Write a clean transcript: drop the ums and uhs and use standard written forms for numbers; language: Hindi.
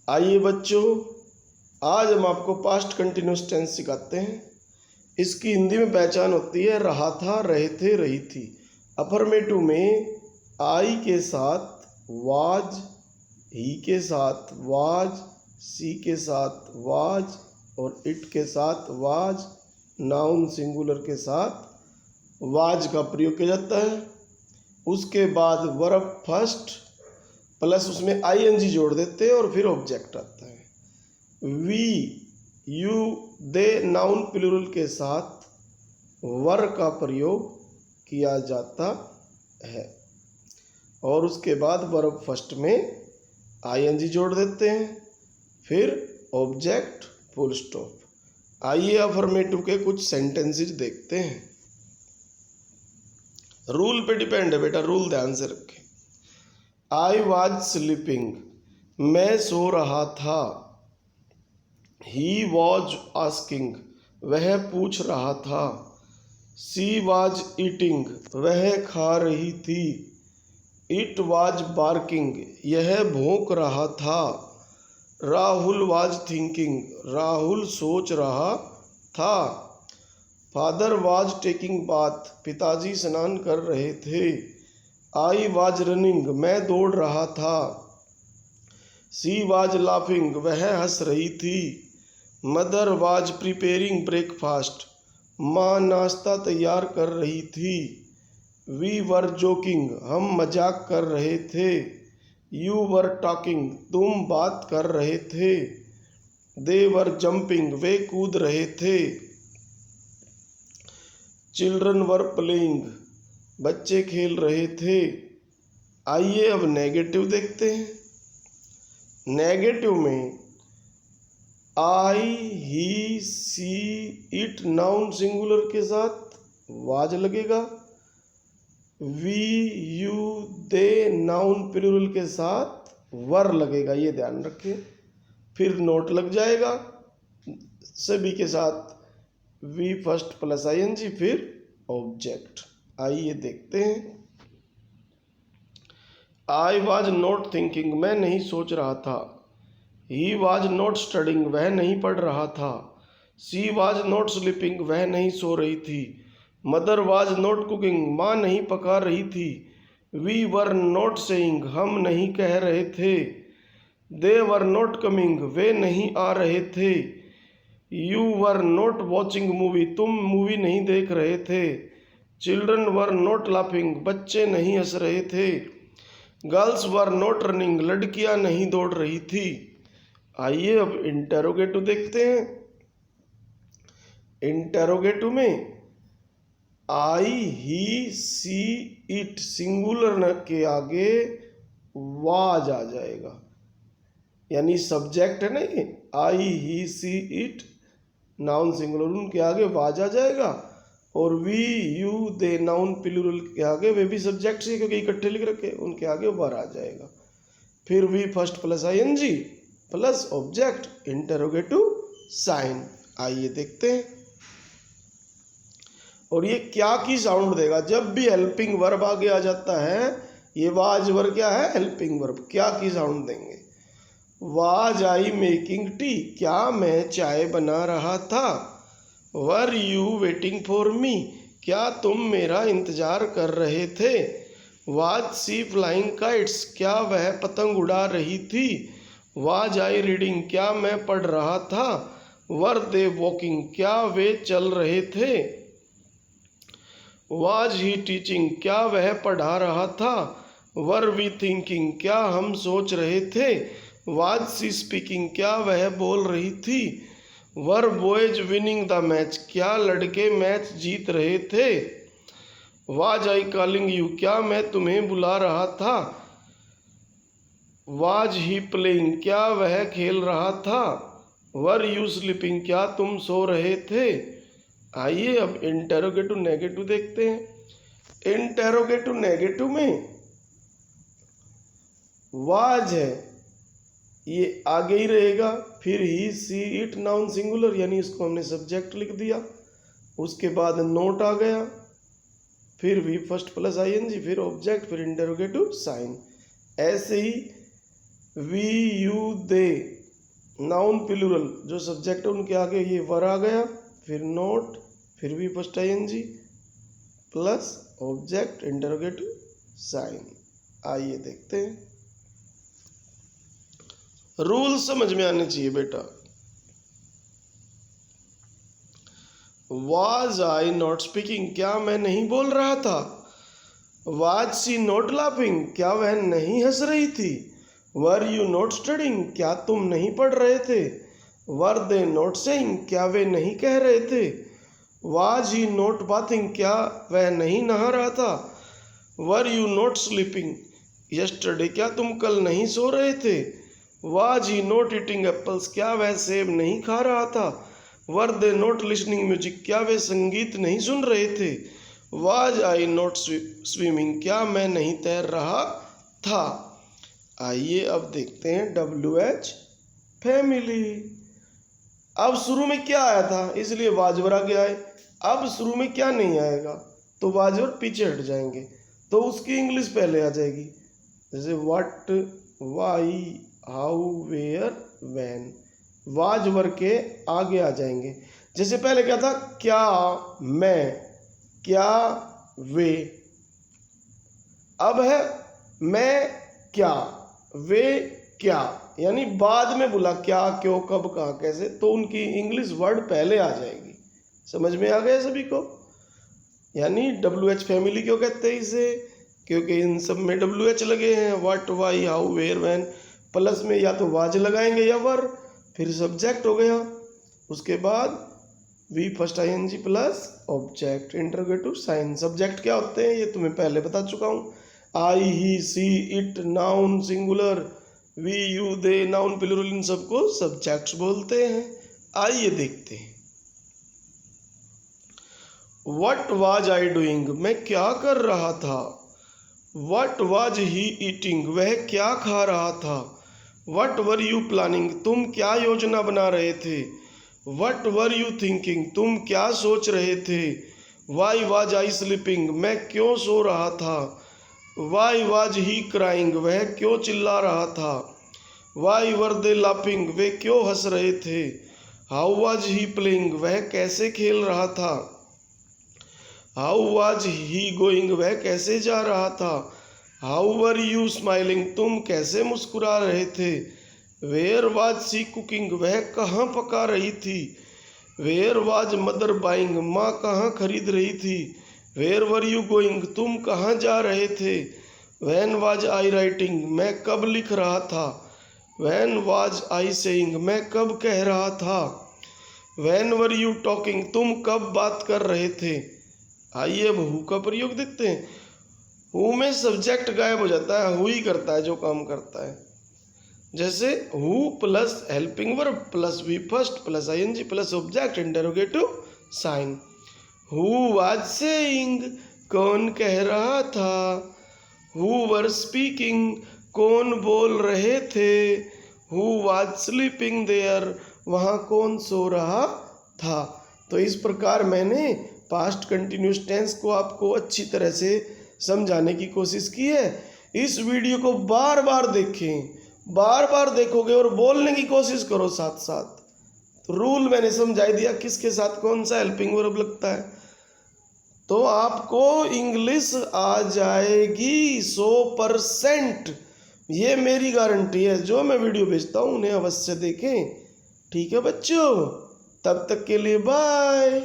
आइए बच्चों, आज हम आपको पास्ट कंटिन्यूस टेंस सिखाते हैं। इसकी हिंदी में पहचान होती है रहा था, रहे थे, रही थी। अफर्मेटिव में आई के साथ वाज, ही के साथ वाज, सी के साथ वाज और इट के साथ वाज, नाउन सिंगुलर के साथ वाज का प्रयोग किया जाता है। उसके बाद वर्ब फर्स्ट प्लस उसमें आईएनजी जोड़ देते हैं और फिर ऑब्जेक्ट आता है। We, you, they noun plural के साथ वर का प्रयोग किया जाता है और उसके बाद वर्ब फर्स्ट में आईएनजी जोड़ देते हैं, फिर ऑब्जेक्ट, फुल स्टॉप। आइए अफर्मेटिव के कुछ सेंटेंसेस देखते हैं। रूल पे डिपेंड है बेटा, रूल ध्यान से रखें। आई वॉज स्लीपिंग, मैं सो रहा था। ही वॉज आस्किंग, वह पूछ रहा था। सी वॉज ईटिंग, वह खा रही थी। इट वॉज बार्किंग, यह भौंक रहा था। राहुल वॉज थिंकिंग, राहुल सोच रहा था। फादर वॉज टेकिंग बाथ, पिताजी स्नान कर रहे थे। आई वॉज रनिंग, मैं दौड़ रहा था। सी वॉज लाफिंग, वह हंस रही थी। मदर वॉज प्रिपेयरिंग ब्रेकफास्ट, माँ नाश्ता तैयार कर रही थी। वी वर जोकिंग, हम मजाक कर रहे थे। यू वर टॉकिंग, तुम बात कर रहे थे। दे वर जंपिंग, वे कूद रहे थे। चिल्ड्रन वर प्लेइंग, बच्चे खेल रहे थे। आइए अब नेगेटिव देखते हैं। नेगेटिव में I, he, she, it noun singular के साथ वाज लगेगा। We, you, they noun plural के साथ वर लगेगा, ये ध्यान रखें। फिर नोट लग जाएगा सभी के साथ वी फर्स्ट प्लस आईएनजी फिर ऑब्जेक्ट। आइए देखते हैं। आई वॉज नॉट थिंकिंग, मैं नहीं सोच रहा था। ही वॉज नॉट स्टडिंग, वह नहीं पढ़ रहा था। सी वॉज नॉट स्लीपिंग, वह नहीं सो रही थी। मदर वॉज नॉट कुकिंग, माँ नहीं पका रही थी। वी वर नॉट सेइंग, हम नहीं कह रहे थे। दे वर नॉट कमिंग, वे नहीं आ रहे थे। You were not watching movie, तुम मूवी नहीं देख रहे थे। चिल्ड्रन वर नॉट लाफिंग, बच्चे नहीं हंस रहे थे। गर्ल्स वर नॉट रनिंग, लड़कियां नहीं दौड़ रही थी। आइए अब इंटेरोगेटिव देखते हैं। इंटेरोगेटिव में I, he, she, it singular के आगे वाज आ जाएगा, यानी सब्जेक्ट है ना ये। I, he, she, it noun singular, उनके आगे वाज आ जाएगा। और we, you, they noun plural के आगे वे भी सब्जेक्ट से क्योंकि इकट्ठे लिख रखे, उनके आगे वर आ जाएगा। फिर V first plus ING plus object, interrogative sign. आइए देखते हैं। और ये क्या की साउंड देगा जब भी हेल्पिंग वर्ब आगे आ जाता है। ये वाज वर्ब क्या है, हेल्पिंग वर्ब। क्या की साउंड देंगे। वाज आई मेकिंग टी, क्या मैं चाय बना रहा था। Were you waiting for me, क्या तुम मेरा इंतजार कर रहे थे। वाज सी फ्लाइंग काइट्स, क्या वह पतंग उड़ा रही थी। वाज आई रीडिंग, क्या मैं पढ़ रहा था। वर दे वॉकिंग, क्या वे चल रहे थे। वाज ही टीचिंग, क्या वह पढ़ा रहा था। वर वी थिंकिंग, क्या हम सोच रहे थे। वाज सी स्पीकिंग, क्या वह बोल रही थी। वर बॉयज विनिंग द मैच, क्या लड़के मैच जीत रहे थे। वाज आई कॉलिंग यू, क्या मैं तुम्हें बुला रहा था। वाज ही प्लेइंग, क्या वह खेल रहा था। वर यू स्लीपिंग, क्या तुम सो रहे थे। आइए अब इंटेरोगेटिव नेगेटिव देखते हैं। इंटेरोगेटिव नेगेटिव में वाज है, ये आगे ही रहेगा। फिर ही, सी, इट नाउन सिंगुलर, यानी इसको हमने सब्जेक्ट लिख दिया। उसके बाद नोट आ गया, फिर वी फर्स्ट प्लस आईएनजी फिर ऑब्जेक्ट फिर इंटरोगेटिव साइन। ऐसे ही we, you, they noun plural जो सब्जेक्ट है उनके आगे ये वर आ गया, फिर नोट, फिर भी first ING plus object interrogative sign. आइए देखते हैं। रूल समझ में आने चाहिए बेटा। वाज आई नॉट स्पीकिंग, क्या मैं नहीं बोल रहा था। वाज सी नॉट लाफिंग, क्या वह नहीं हंस रही थी। वर यू नॉट स्टडिंग, क्या तुम नहीं पढ़ रहे थे। वर दे नॉट सेइंग, क्या वे नहीं कह रहे थे। वाज ही नॉट बाथिंग, क्या वह नहीं नहा रहा था। Were you not sleeping yesterday, क्या तुम कल नहीं सो रहे थे। Was he not eating apples, क्या वह सेब नहीं खा रहा था। वर दे नॉट लिसनिंग म्यूजिक, क्या वे संगीत नहीं सुन रहे थे। वाज आई नॉट स्विमिंग, क्या मैं नहीं तैर रहा था। आइए अब देखते हैं WH फैमिली। अब शुरू में क्या आया था इसलिए वाजवर आगे आए। अब शुरू में क्या नहीं आएगा तो वाजवर पीछे हट जाएंगे, तो उसकी इंग्लिश पहले आ जाएगी। जैसे what, why, how, where, when, was were के आगे आ जाएंगे। जैसे पहले क्या था, क्या मैं, क्या वे। अब है मैं क्या, वे क्या, यानी बाद में बोला क्या, क्यों, कब, कहाँ, कैसे, तो उनकी इंग्लिश वर्ड पहले आ जाएगी। समझ में आ गया सभी को। यानी WH फैमिली क्यों कहते हैं इसे, क्योंकि इन सब में WH लगे हैं। What, why, how, where, when, plus में या तो वाज लगाएंगे या वर, फिर सब्जेक्ट हो गया, उसके बाद V first ING plus object interrogative sign. Subject क्या होते हैं ये तुम्हें पहले बता चुका हूँ। I, he, she, it noun singular, we, you, they noun plural, इन सबको सब्जेक्ट्स बोलते हैं। आइए देखते हैं। व्हाट वाज आई डूइंग, मैं क्या कर रहा था। व्हाट वाज ही ईटिंग, वह क्या खा रहा था। व्हाट वर यू प्लानिंग, तुम क्या योजना बना रहे थे। व्हाट वर यू थिंकिंग, तुम क्या सोच रहे थे। वाई वाज आई स्लीपिंग, मैं क्यों सो रहा था। वाई वाज ही क्राइंग, वह क्यों चिल्ला रहा था। वाई वर दे लाफिंग, वे क्यों हंस रहे थे। हाउ वाज ही प्लेइंग, वह कैसे खेल रहा था। हाउ वाज ही गोइंग, वह कैसे जा रहा था। हाउ वर यू स्माइलिंग, तुम कैसे मुस्कुरा रहे थे। वेयर वाज सी कुकिंग, वह कहाँ पका रही थी। वेयर वाज मदर बाइंग, माँ कहाँ खरीद रही थी। वेयर वर यू गोइंग, तुम कहाँ जा रहे थे। वैन वाज आई राइटिंग, मैं कब लिख रहा था। वैन वाज आई सेइंग, मैं कब कह रहा था। वैन वर यू टॉकिंग, तुम कब बात कर रहे थे। आइए अब हु का प्रयोग देखते हैं। हु में सब्जेक्ट गायब हो जाता है, हु ही करता है जो काम करता है। जैसे who plus helping verb plus V first plus ING plus object interrogative sign. Who was saying, कौन कह रहा था। हु वर स्पीकिंग, कौन बोल रहे थे। हु वाज स्लीपिंग देयर, वहाँ कौन सो रहा था। तो इस प्रकार मैंने पास्ट कंटिन्यूस टेंस को आपको अच्छी तरह से समझाने की कोशिश की है। इस वीडियो को बार बार देखें, बार बार देखोगे और बोलने की कोशिश करो साथ साथ। तो रूल मैंने समझा दिया किसके साथ कौन सा हेल्पिंग वर्ब लगता है, तो आपको इंग्लिश आ जाएगी 100%। ये मेरी गारंटी है। जो मैं वीडियो भेजता हूँ उन्हें अवश्य देखें। ठीक है बच्चों, तब तक के लिए बाय।